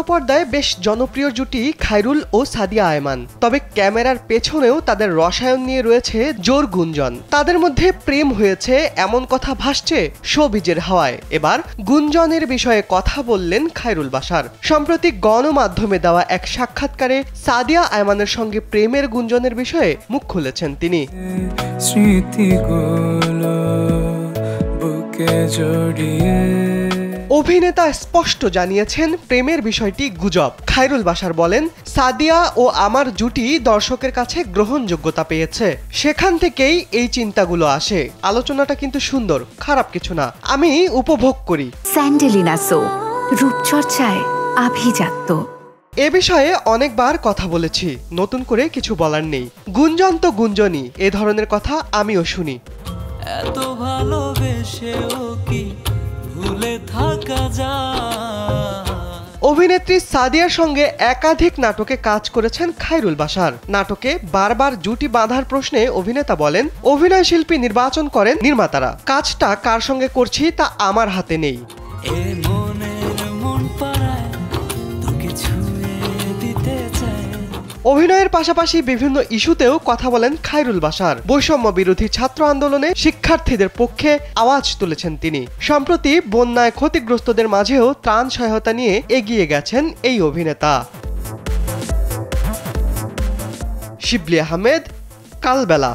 পর্দায় বেশ জনপ্রিয় জুটি খায়রুল ও সাদিয়া আয়মান। তবে ক্যামেরার পেছনেও তাদের রসায়ন নিয়ে রয়েছে জোর গুঞ্জন। তাদের মধ্যে প্রেম হয়েছে এমন কথা ভাসছে শোবিজের হাওয়ায়। এবার গুঞ্জনের বিষয়ে কথা বললেন খায়রুল বাশার। সম্প্রতি গণমাধ্যমে দেওয়া এক সাক্ষাৎকারে সাদিয়া আয়মানের সঙ্গে প্রেমের গুঞ্জনের বিষয়ে মুখ খুলেছেন তিনি। অভিনেতা স্পষ্ট জানিয়েছেন প্রেমের বিষয়টি গুজব। খায়রুল বাশার বলেন, সাদিয়া ও আমার জুটি দর্শকের কাছে গ্রহণযোগ্যতা পেয়েছে, সেখান থেকেই এই চিন্তাগুলো আসে। আলোচনাটা কিন্তু সুন্দর, খারাপ কিছু না, আমি উপভোগ করি। স্যান্ডেলিনা সো, রূপচর্চায় আভিজাত্য। এ বিষয়ে অনেকবার কথা বলেছি, নতুন করে কিছু বলার নেই। গুঞ্জন তো গুঞ্জনই, এ ধরনের কথা আমিও শুনি। এত ভালোবেসেও কি ভুলে থাকা যায়? অভিনেত্রী সাদিয়ার সঙ্গে একাধিক নাটকে কাজ করেছেন খায়রুল বাশার। নাটকে বারবার জুটি বাঁধার প্রশ্নে অভিনেতা বলেন, অভিনয় শিল্পী নির্বাচন করেন নির্মাতারা। কাজটা কার সঙ্গে করছি তা আমার হাতে নেই। অভিনয়ের পাশাপাশি বিভিন্ন ইস্যুতেও কথা বলেন খায়রুল বাশার। বৈষম্য বিরোধী ছাত্র আন্দোলনে শিক্ষার্থীদের পক্ষে আওয়াজ তুলেছেন তিনি। সম্প্রতি বন্যায় ক্ষতিগ্রস্তদের মাঝেও ত্রাণ সহায়তা নিয়ে এগিয়ে গেছেন এই অভিনেতা। শিবলি আহমেদ, কালবেলা।